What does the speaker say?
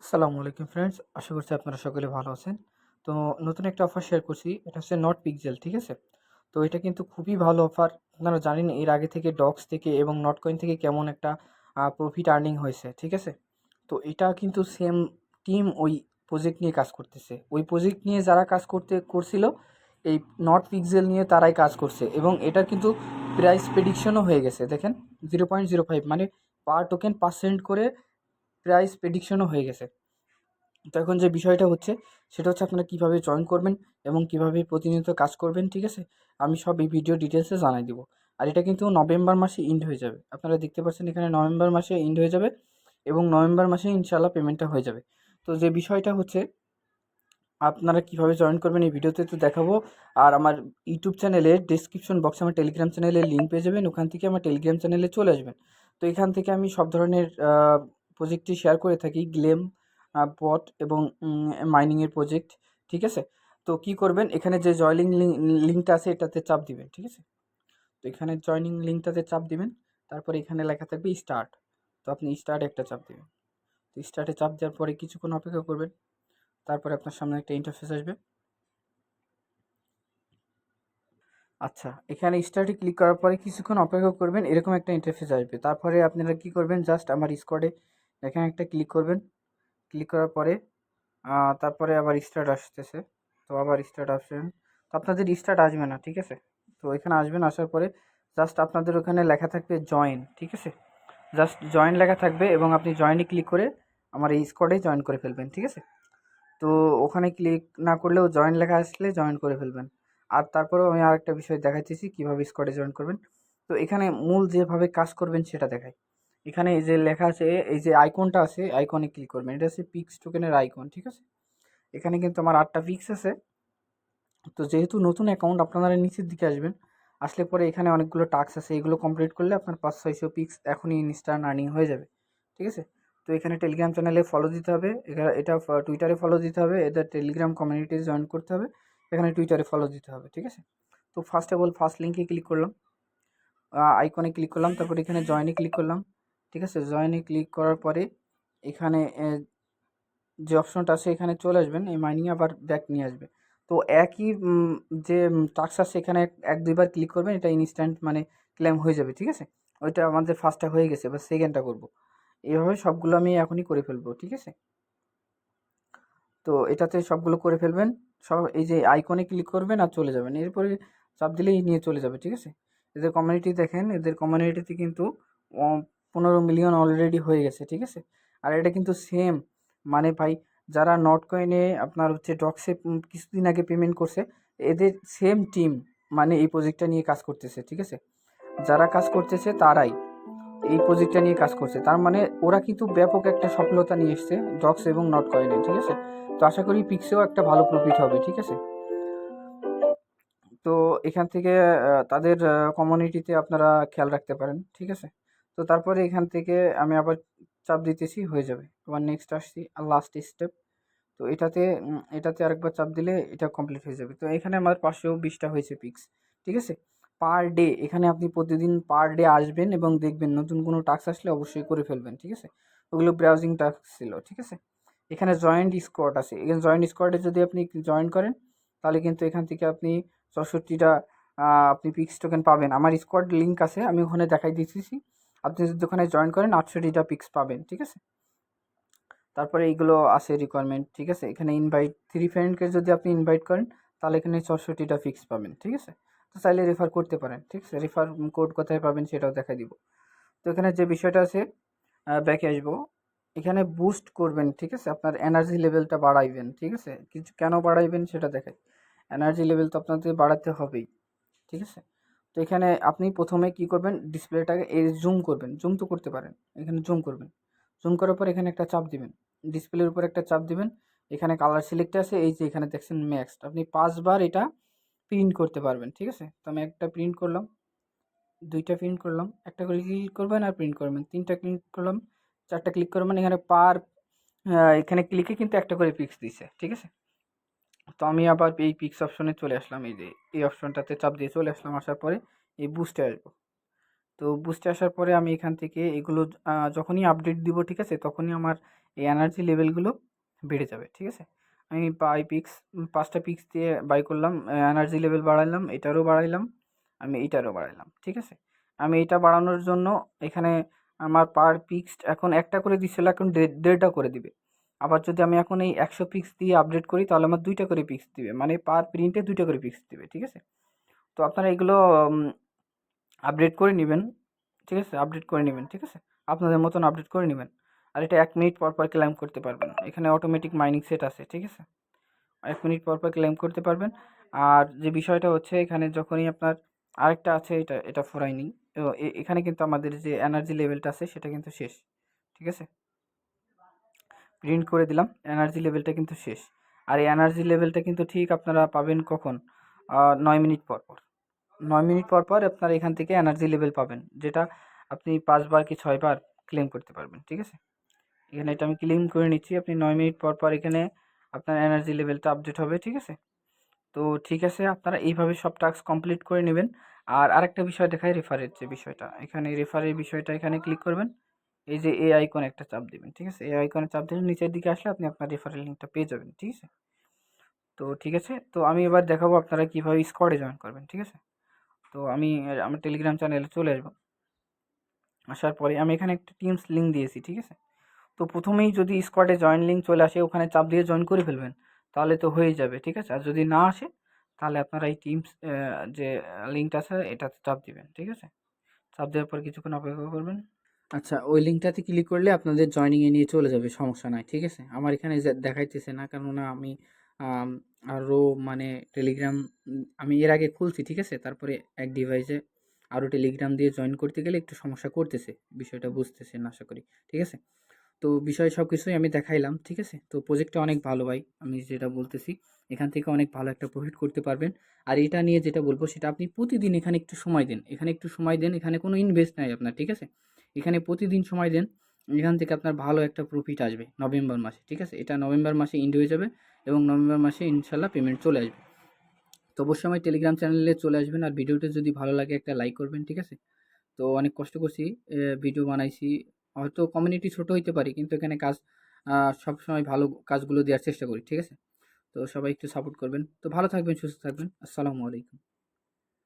আসসালামু আলাইকুম ফ্রেন্ডস, আশা করছি আপনারা সকলে ভালো আছেন। তো নতুন একটা অফার শেয়ার করছি, এটা হচ্ছে নট পিক্সেল, ঠিক আছে? তো এটা কিন্তু খুবই ভালো অফার। আপনারা জানেন এর আগে থেকে ডক্স থেকে এবং নটকয়েন থেকে কেমন একটা প্রফিট আর্নিং হয়েছে, ঠিক আছে? তো এটা কিন্তু সেম টিম ওই প্রজেক্ট নিয়ে কাজ করতেছে। ওই প্রজেক্ট নিয়ে যারা কাজ করছিল এই নট পিক্সেল নিয়ে তারাই কাজ করছে, এবং এটার কিন্তু প্রাইস প্রেডিকশনও হয়ে গেছে। দেখেন 0.05 মানে পার টোকেন পার্সেন্ট করে প্রাইস প্রেডিকশনও হয়ে গেছে। তো এখন যে বিষয়টা হচ্ছে সেটা হচ্ছে আপনারা কীভাবে জয়েন করবেন এবং কীভাবে প্রতিনিয়ত কাজ করবেন, ঠিক আছে? আমি সব এই ভিডিও ডিটেলসে জানাই দিব। আর এটা কিন্তু নভেম্বর মাসে এন্ড হয়ে যাবে। আপনারা দেখতে পাচ্ছেন এখানে নভেম্বর মাসে এন্ড হয়ে যাবে, এবং নভেম্বর মাসে ইনশাআল্লাহ পেমেন্টটা হয়ে যাবে। তো যে বিষয়টা হচ্ছে আপনারা কীভাবে জয়েন করবেন এই ভিডিওতে তো দেখাবো। আর আমার ইউটিউব চ্যানেলের ডেসক্রিপশন বক্সে আমার টেলিগ্রাম চ্যানেলের লিঙ্ক পেয়ে যাবেন, ওখান থেকে আমার টেলিগ্রাম চ্যানেলে চলে আসবেন। তো এখান থেকে আমি সব ধরনের প্রজেক্টই শেয়ার করে থাকি, গ্লেম, বট এবং মাইনিংয়ের প্রজেক্ট, ঠিক আছে? তো কী করবেন, এখানে যে জয়নিং লিঙ্কটা আছে এটাতে চাপ দিবেন, ঠিক আছে? তো এখানে জয়নিং লিঙ্কটাতে চাপ দিবেন, তারপরে এখানে লেখা থাকবে স্টার্ট। তো আপনি স্টার্ট একটা চাপ দিবেন। তো স্টার্টে চাপ দেওয়ার পরে কিছুক্ষণ অপেক্ষা করবেন, তারপরে আপনার সামনে একটা ইন্টারফেস আসবে। আচ্ছা, এখানে স্টার্টে ক্লিক করার পরে কিছুক্ষণ অপেক্ষা করবেন, এরকম একটা ইন্টারফেস আসবে। তারপরে আপনারা কী করবেন, জাস্ট আমার স্কোয়াডে এখানে একটা ক্লিক করবেন। ক্লিক করার পরে তারপরে আবার স্টার্ট আসতেছে। তো আবার স্টার্ট আসবেন। তো আপনাদের স্টার্ট আসবে না, ঠিক আছে? তো এখানে আসবেন, আসার পরে জাস্ট আপনাদের ওখানে লেখা থাকবে জয়েন, ঠিক আছে? জাস্ট জয়েন লেখা থাকবে এবং আপনি জয়েনে ক্লিক করে আমার এই স্কোয়াডে জয়েন করে ফেলবেন, ঠিক আছে? তো ওখানে ক্লিক না করলেও জয়েন লেখা আসলে জয়েন করে ফেলবেন। আর তারপরেও আমি আরেকটা বিষয় দেখাইতেছি কীভাবে স্কোয়াডে জয়েন করবেন। তো এখানে মূল যেভাবে কাজ করবেন সেটা দেখাই। এখানে এই যে লেখা আছে, এই যে আইকনটা আছে, আইকনে ক্লিক করবেন। এটা হচ্ছে পিক্স টোকেনের আইকন, ঠিক আছে? এখানে কিন্তু আমার 8টা পিক্স আছে। তো যেহেতু নতুন অ্যাকাউন্ট, আপনারা নিচের দিকে আসবেন। আসলে পরে এখানে অনেকগুলো টাস্ক আছে, এগুলো কমপ্লিট করলে আপনার 500-600 পিক্স এখনই ইনস্ট্যান্ট আর্নিং হয়ে যাবে, ঠিক আছে? তো এখানে টেলিগ্রাম চ্যানেলে ফলো দিতে হবে, এটা টুইটারে ফলো দিতে হবে, এদের টেলিগ্রাম কমিউনিটিতে জয়েন করতে হবে, এখানে টুইটারে ফলো দিতে হবে, ঠিক আছে? তো ফার্স্ট অফ অল ফার্স্ট লিঙ্কে ক্লিক করলাম, আইকনে ক্লিক করলাম, তারপর এখানে জয়েনে ক্লিক করলাম, ঠিক আছে? জয়েনে ক্লিক করার পরে এখানে যে অপশনটা আছে এখানে চলে আসবেন, এই মাইনিংয়ে আবার ব্যাক নিয়ে আসবে। তো একই যে টাস্ক আছে এখানে 1-2 বার ক্লিক করবেন, এটা ইনস্ট্যান্ট মানে ক্লেম হয়ে যাবে, ঠিক আছে? ওইটা আমাদের ফার্স্টটা হয়ে গেছে, এবার সেকেন্ডটা করব। এভাবে সবগুলো আমি এখনই করে ফেলবো, ঠিক আছে? তো এটাতে সবগুলো করে ফেলবেন। সব এই যে আইকনে ক্লিক করবেন আর চলে যাবেন। এরপরে চাপ দিলেই নিয়ে চলে যাবে, ঠিক আছে? এদের কমিউনিটি দেখেন, এদের কমিউনিটিতে কিন্তু 15 মিলিয়ন অলরেডি হয়ে গেছে, ঠিক আছে? আর এটা কিন্তু সেম, মানে ভাই যারা নট কয়েনে আপনার হচ্ছে ডক্সে কিছুদিন আগে পেমেন্ট করছে, এদের সেম টিম মানে এই প্রজেক্টটা নিয়ে কাজ করতেছে, ঠিক আছে? যারা কাজ করতেছে তারাই এই প্রজেক্টটা নিয়ে কাজ করছে। তার মানে ওরা কিন্তু ব্যাপক একটা সফলতা নিয়ে এসছে ডক্স এবং নট কয়েনে, ঠিক আছে? তো আশা করি পিক্সেও একটা ভালো প্রফিট হবে, ঠিক আছে? তো এখান থেকে তাদের কমিউনিটিতে আপনারা খেয়াল রাখতে পারেন, ঠিক আছে? তো তারপরে এখান থেকে আমি আবার চাপ দিতেছি, হয়ে যাবে। আবার নেক্সট আসছি, আর লাস্ট স্টেপ। তো এটাতে আরেকবার চাপ দিলে এটা কমপ্লিট হয়ে যাবে। তো এখানে আমার 520টা হয়েছে পিক্স, ঠিক আছে? পার ডে এখানে আপনি প্রতিদিন পার ডে আসবেন এবং দেখবেন নতুন কোনো টাস্ক আসলে অবশ্যই করে ফেলবেন, ঠিক আছে? ওগুলো ব্রাউজিং টাস্ক ছিল, ঠিক আছে? এখানে জয়েন্ট স্কোয়াড আছে, এখানে জয়েন্ট স্কোয়াডে যদি আপনি জয়েন করেন তাহলে কিন্তু এখান থেকে আপনি 64টা আপনি পিক্স টোকেন পাবেন। আমার স্কোয়াড লিঙ্ক আছে, আমি ওখানে দেখাই দিতেছি। আপনি যদি ওখানে জয়েন করেন 68টা পিক্স পাবেন, ঠিক আছে? তারপরে এইগুলো আছে রিকোয়ারমেন্ট, ঠিক আছে? এখানে ইনভাইট 3 ফ্রেন্ডকে যদি আপনি ইনভাইট করেন তাহলে এখানে 64টা ফিক্স পাবেন, ঠিক আছে? তো চাইলে রেফার করতে পারেন, ঠিক আছে? রেফার কোড কোথায় পাবেন সেটাও দেখাই দিব। তো এখানে যে বিষয়টা আছে, ব্যাকে আসবো। এখানে বুস্ট করবেন, ঠিক আছে? আপনার এনার্জি লেভেলটা বাড়াইবেন, ঠিক আছে? কিছু কেন বাড়াইবেন সেটা দেখাই। এনার্জি লেভেল তো আপনাদের বাড়াতে হবেই, ঠিক আছে? তো এখানে আপনি প্রথমে কি করবেন, ডিসপ্লেটাকে জুম করবেন, জুম তো করতে পারেন, এখানে জুম করবেন। জুম করার পর এখানে একটা চাপ দিবেন, ডিসপ্লের উপর একটা চাপ দিবেন। এখানে কালার সিলেক্ট আছে, এই যে এখানে দেখছেন ম্যাক্সড, আপনি 5 বার এটা প্রিন্ট করতে পারবেন, ঠিক আছে? তো আমি একটা প্রিন্ট করলাম, 2টা প্রিন্ট করলাম, একটা করে ক্লিক করবেন আর প্রিন্ট করবেন, 3টা ক্লিক করলাম, 4টা ক্লিক করবেন। এখানে এখানে ক্লিকে কিন্তু একটা করে পিক্স দিছে, ঠিক আছে? তো আমি আবার এই পিক্স অপশনে চলে আসলাম, এই যে এই অপশনটাতে চাপ দিয়ে চলে আসলাম, আসার পরে এই বুস্টে আসবো, তো বুস্টে আসার পরে আমি এখান থেকে এগুলো যখনই আপডেট দিব, ঠিক আছে, তখনই আমার এই এনার্জি লেভেলগুলো বেড়ে যাবে, ঠিক আছে। আমি বাই পিক্স 5টা পিক্স দিয়ে বাই করলাম, এনার্জি লেভেল বাড়াইলাম, এটারও বাড়াইলাম, আমি এইটারও বাড়াইলাম, ঠিক আছে। আমি এটা বাড়ানোর জন্য এখানে আমার পার পিক্স এখন একটা করে দিচ্ছিল, এখন 1.5টা করে দিবে। আবার যদি আমি এখন এই 100 পিক্স দিয়ে আপডেট করি তাহলে আমার 2টা করে পিক্স দিবে, মানে পার প্রিন্টে 2টা করে পিক্স দিবে, ঠিক আছে। তো আপনারা এগুলো আপডেট করে নেবেন, ঠিক আছে, আপডেট করে নেবেন, ঠিক আছে, আপনাদের মতন আপডেট করে নেবেন। আর এটা 1 মিনিট পর পর ক্লাইম করতে পারবেন, এখানে অটোমেটিক মাইনিং সেট আছে, ঠিক আছে, 1 মিনিট পর পর ক্লেম করতে পারবেন। আর যে বিষয়টা হচ্ছে এখানে যখনই আপনার আরেকটা আছে, এটা ফুরায়নি, এখানে কিন্তু আমাদের যে এনার্জি লেভেলটা আছে সেটা কিন্তু শেষ, ঠিক আছে। প্রিন্ট করে দিলাম, এনার্জি লেভেলটা কিন্তু শেষ। আর এই এনার্জি লেভেলটা কিন্তু ঠিক আপনারা পাবেন কখন, 9 মিনিট পর পর। 9 মিনিট পর পর আপনারা এখান থেকে এনার্জি লেভেল পাবেন, যেটা আপনি 5বার কি 6বার ক্লেম করতে পারবেন, ঠিক আছে। এখানে এটা আমি ক্লেম করে নিচ্ছি, আপনি 9 মিনিট পর পর এখানে আপনার এনার্জি লেভেলটা আপডেট হবে, ঠিক আছে। তো ঠিক আছে, আপনারা এইভাবে সব টাস্ক কমপ্লিট করে নেবেন। আর আরেকটা বিষয় দেখায়, রেফারের যে বিষয়টা, এখানে রেফারের বিষয়টা এখানে ক্লিক করবেন, এই যে এই আইকনে একটা চাপ দিবেন, ঠিক আছে, এই আইকনে চাপ দিলে নিচের দিকে আসলে আপনি আপনার রেফারেল লিঙ্কটা পেয়ে যাবেন, ঠিক আছে। তো ঠিক আছে, তো আমি এবার দেখাবো আপনারা কীভাবে স্কোয়াডে জয়েন করবেন, ঠিক আছে। তো আমি আমার টেলিগ্রাম চ্যানেলে চলে আসবো, আসার পরে আমি এখানে একটা টিমস লিঙ্ক দিয়েছি, ঠিক আছে। তো প্রথমেই যদি স্কোয়াডে জয়েন লিঙ্ক চলে আসে, ওখানে চাপ দিয়ে জয়েন করে ফেলবেন, তাহলে তো হয়ে যাবে, ঠিক আছে। আর যদি না আসে তাহলে আপনারা এই টিমস যে লিঙ্কটা আছে এটাতে চাপ দিবেন, ঠিক আছে। চাপ দেওয়ার পর কিছুক্ষণ অপেক্ষা করবেন। আচ্ছা, ওই লিঙ্কটাতে ক্লিক করলে আপনাদের জয়েনিংয়ে নিয়ে চলে যাবে, সমস্যা নাই, ঠিক আছে। আমার এখানে দেখাইতেছে না, কেননা আমি আরও মানে টেলিগ্রাম আমি এর আগে খুলছি, ঠিক আছে। তারপরে এক ডিভাইসে আরও টেলিগ্রাম দিয়ে জয়েন করতে গেলে একটু সমস্যা করতেছে, বিষয়টা বুঝতেছেন আশা করি, ঠিক আছে। তো বিষয় সব কিছুই আমি দেখাইলাম, ঠিক আছে। তো প্রজেক্টটা অনেক ভালো ভাই, আমি যেটা বলতেছি, এখান থেকে অনেক ভালো একটা প্রফিট করতে পারবেন। আর এটা নিয়ে যেটা বলবো সেটা আপনি প্রতিদিন এখানে একটু সময় দেন, এখানে একটু সময় দেন, এখানে কোনো ইনভেস্ট নাই আপনার, ঠিক আছে। এখানে প্রতিদিন সময় দেন, এখান থেকে আপনার ভালো একটা প্রফিট আসবে নভেম্বর মাসে, ঠিক আছে। এটা নভেম্বর মাসে এন্ড হয়ে যাবে এবং নভেম্বর মাসে ইনশাল্লাহ পেমেন্ট চলে আসবে। তো অবশ্যই আমার টেলিগ্রাম চ্যানেলে চলে আসবেন, আর ভিডিওটা যদি ভালো লাগে একটা লাইক করবেন, ঠিক আছে। তো অনেক কষ্ট করছি, ভিডিও বানাইছি, হয়তো কমিউনিটি ছোট হইতে পারে, কিন্তু এখানে কাজ সবসময় ভালো কাজগুলো দেওয়ার চেষ্টা করি, ঠিক আছে। তো সবাই একটু সাপোর্ট করবেন। তো ভালো থাকবেন, সুস্থ থাকবেন, আসসালামু আলাইকুম।